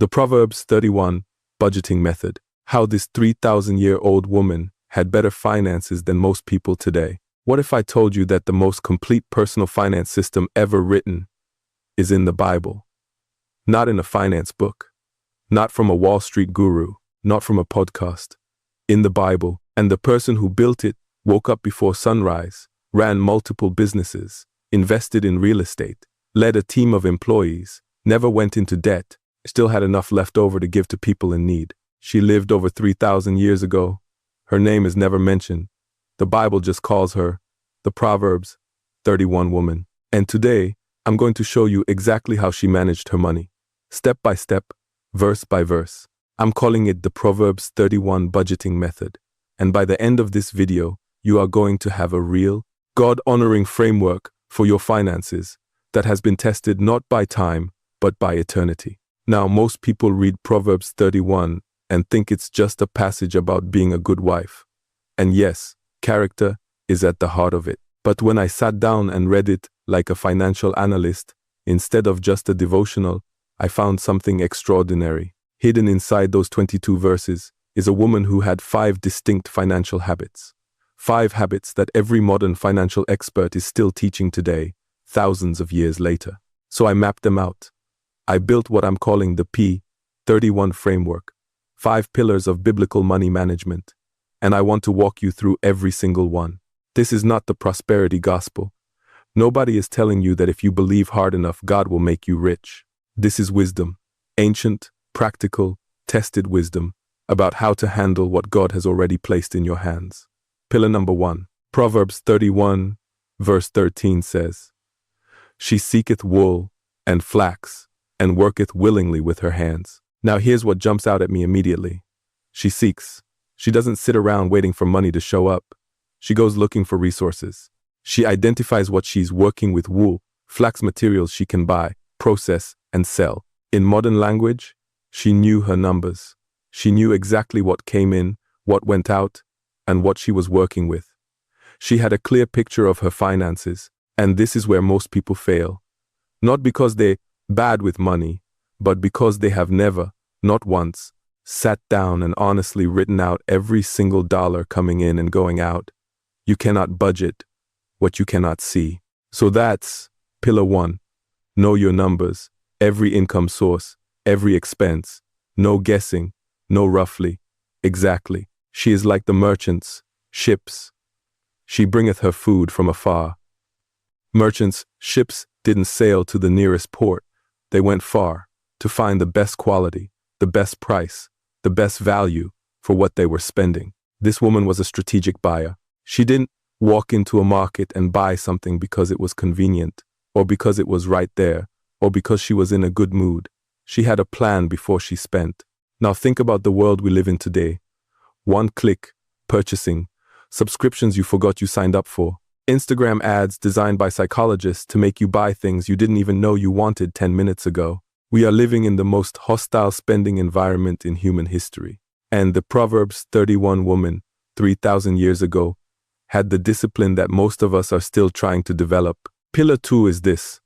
The Proverbs 31 budgeting method. How this 3,000-year-old woman had better finances than most people today. What if I told you that the most complete personal finance system ever written is in the Bible? Not in a finance book, not from a Wall Street guru, not from a podcast. In the Bible, and the person who built it woke up before sunrise, ran multiple businesses, invested in real estate, led a team of employees, never went into debt, still had enough left over to give to people in need. She lived over 3,000 years ago. Her name is never mentioned. The Bible just calls her the Proverbs 31 woman. And today, I'm going to show you exactly how she managed her money. Step by step, verse by verse. I'm calling it the Proverbs 31 budgeting method. And by the end of this video, you are going to have a real, God-honoring framework for your finances that has been tested not by time, but by eternity. Now, most people read Proverbs 31 and think it's just a passage about being a good wife. And yes, character is at the heart of it. But when I sat down and read it like a financial analyst, instead of just a devotional, I found something extraordinary. Hidden inside those 22 verses is a woman who had 5 distinct financial habits. 5 habits that every modern financial expert is still teaching today, thousands of years later. So I mapped them out. I built what I'm calling the P31 framework, 5 pillars of biblical money management. And I want to walk you through every single one. This is not the prosperity gospel. Nobody is telling you that if you believe hard enough, God will make you rich. This is wisdom, ancient, practical, tested wisdom about how to handle what God has already placed in your hands. Pillar number 1. Proverbs 31, verse 13 says, "She seeketh wool and flax, and worketh willingly with her hands." Now here's what jumps out at me immediately. She seeks. She doesn't sit around waiting for money to show up. She goes looking for resources. She identifies what she's working with: wool, flax materials she can buy, process, and sell. In modern language, she knew her numbers. She knew exactly what came in, what went out, and what she was working with. She had a clear picture of her finances, and this is where most people fail. Not because they're bad with money, but because they have never, not once, sat down and honestly written out every single dollar coming in and going out. You cannot budget what you cannot see. So that's pillar 1. Know your numbers, every income source, every expense. No guessing, no roughly, exactly. She is like the merchants, ships. She bringeth her food from afar. Merchants, ships didn't sail to the nearest port. They went far to find the best quality, the best price, the best value for what they were spending. This woman was a strategic buyer. She didn't walk into a market and buy something because it was convenient, or because it was right there, or because she was in a good mood. She had a plan before she spent. Now think about the world we live in today. One click, purchasing, subscriptions you forgot you signed up for, Instagram ads designed by psychologists to make you buy things you didn't even know you wanted 10 minutes ago. We are living in the most hostile spending environment in human history. And the Proverbs 31 woman, 3,000 years ago, had the discipline that most of us are still trying to develop. Pillar 2 is this: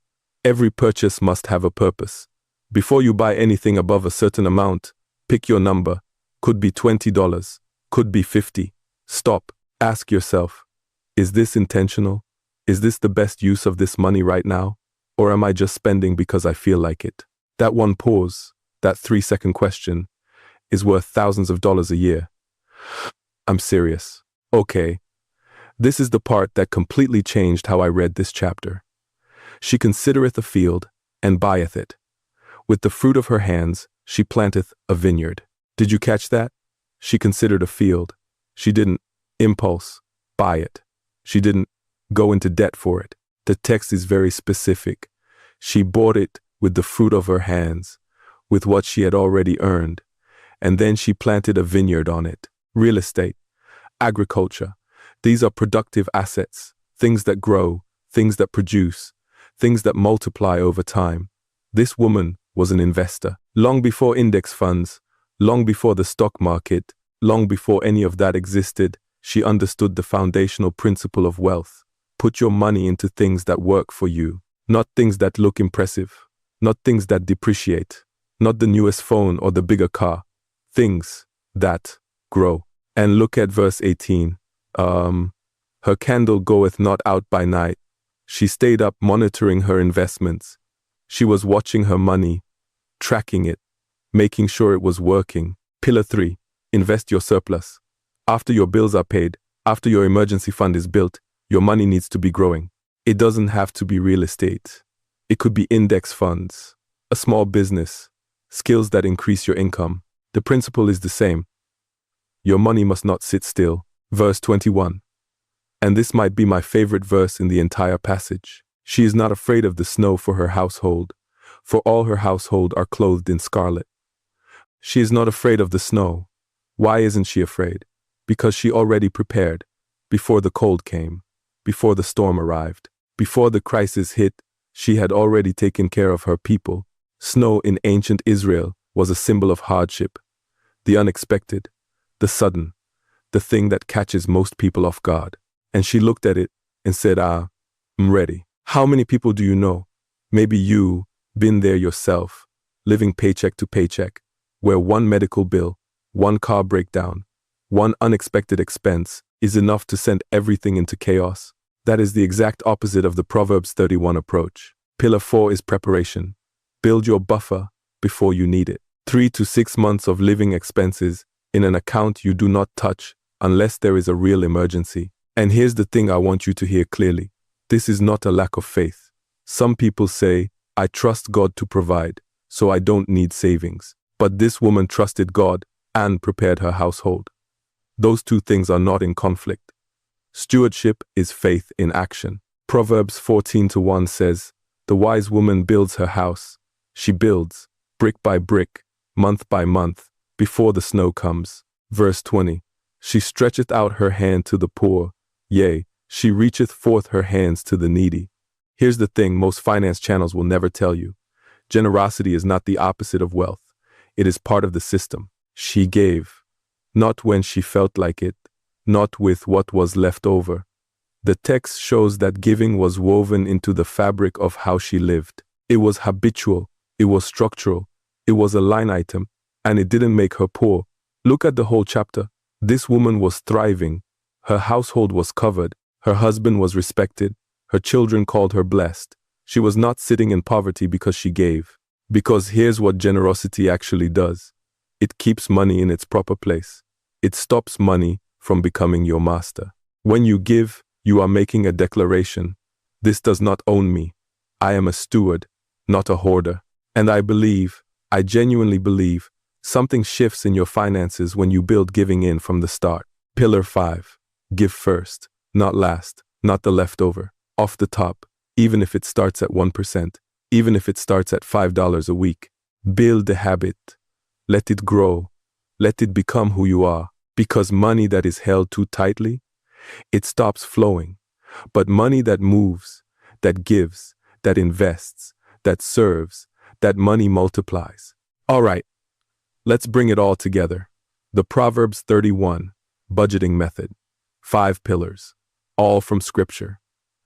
every purchase must have a purpose. Before you buy anything above a certain amount, pick your number. Could be $20, could be $50. Stop. Ask yourself, is this intentional? Is this the best use of this money right now? Or am I just spending because I feel like it? That one pause, that 3-second question, is worth thousands of dollars a year. I'm serious. Okay. This is the part that completely changed how I read this chapter. She considereth a field, and buyeth it. With the fruit of her hands, she planteth a vineyard. Did you catch that? She considered a field. She didn't impulse buy it. She didn't go into debt for it. The text is very specific. She bought it with the fruit of her hands, with what she had already earned, and then she planted a vineyard on it. Real estate, agriculture, these are productive assets, things that grow, things that produce, things that multiply over time. This woman was an investor. Long before index funds, long before the stock market, long before any of that existed, she understood the foundational principle of wealth. Put your money into things that work for you, not things that look impressive, not things that depreciate, not the newest phone or the bigger car. Things that grow. And look at verse 18. Her candle goeth not out by night. She stayed up monitoring her investments. She was watching her money, tracking it, making sure it was working. Pillar 3. Invest your surplus. After your bills are paid, after your emergency fund is built, your money needs to be growing. It doesn't have to be real estate. It could be index funds, a small business, skills that increase your income. The principle is the same. Your money must not sit still. Verse 21. And this might be my favorite verse in the entire passage. She is not afraid of the snow for her household, for all her household are clothed in scarlet. She is not afraid of the snow. Why isn't she afraid? Because she already prepared, before the cold came, before the storm arrived, before the crisis hit, she had already taken care of her people. Snow in ancient Israel was a symbol of hardship, the unexpected, the sudden, the thing that catches most people off guard. And she looked at it and said, I'm ready. How many people do you know? Maybe you, been there yourself, living paycheck to paycheck, where one medical bill, one car breakdown, one unexpected expense is enough to send everything into chaos. That is the exact opposite of the Proverbs 31 approach. Pillar 4 is preparation. Build your buffer before you need it. 3 to 6 months of living expenses in an account you do not touch unless there is a real emergency. And here's the thing I want you to hear clearly. This is not a lack of faith. Some people say, I trust God to provide, so I don't need savings. But this woman trusted God and prepared her household. Those two things are not in conflict. Stewardship is faith in action. Proverbs 14:1 says, the wise woman builds her house. She builds, brick by brick, month by month, before the snow comes. Verse 20, she stretcheth out her hand to the poor. Yea, she reacheth forth her hands to the needy. Here's the thing most finance channels will never tell you. Generosity is not the opposite of wealth. It is part of the system. She gave, not when she felt like it, not with what was left over. The text shows that giving was woven into the fabric of how she lived. It was habitual, it was structural, it was a line item, and it didn't make her poor. Look at the whole chapter. This woman was thriving. Her household was covered, her husband was respected, her children called her blessed. She was not sitting in poverty because she gave. Because here's what generosity actually does. It keeps money in its proper place. It stops money from becoming your master. When you give, you are making a declaration. This does not own me. I am a steward, not a hoarder. And I genuinely believe, something shifts in your finances when you build giving in from the start. Pillar 5. Give first, not last, not the leftover. Off the top, even if it starts at 1%, even if it starts at $5 a week. Build the habit. Let it grow. Let it become who you are. Because money that is held too tightly, it stops flowing. But money that moves, that gives, that invests, that serves, that money multiplies. All right, let's bring it all together. The Proverbs 31 budgeting method. 5 pillars, all from Scripture,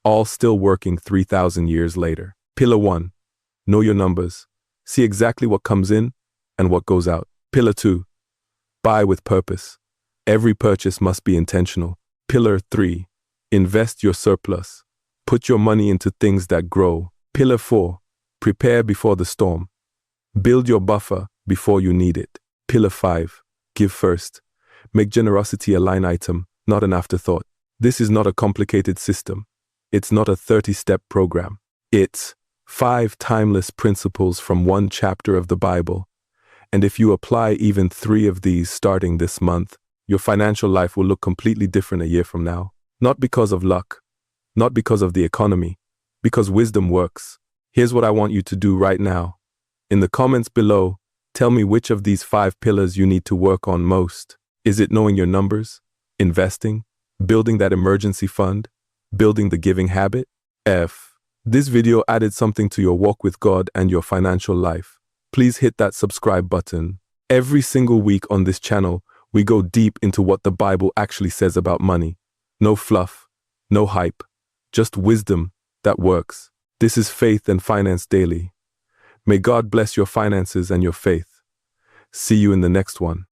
all still working 3,000 years later. Pillar 1, know your numbers. See exactly what comes in and what goes out. Pillar 2, buy with purpose. Every purchase must be intentional. Pillar 3, invest your surplus. Put your money into things that grow. Pillar 4, prepare before the storm. Build your buffer before you need it. Pillar 5, give first. Make generosity a line item, not an afterthought. This is not a complicated system. It's not a 30-step program. It's 5 timeless principles from one chapter of the Bible. And if you apply even 3 of these starting this month, your financial life will look completely different a year from now. Not because of luck, not because of the economy, because wisdom works. Here's what I want you to do right now. In the comments below, tell me which of these 5 pillars you need to work on most. Is it knowing your numbers? Investing? Building that emergency fund? Building the giving habit? This video added something to your walk with God and your financial life. Please hit that subscribe button. Every single week on this channel, we go deep into what the Bible actually says about money. No fluff, no hype, just wisdom that works. This is Faith and Finance Daily. May God bless your finances and your faith. See you in the next one.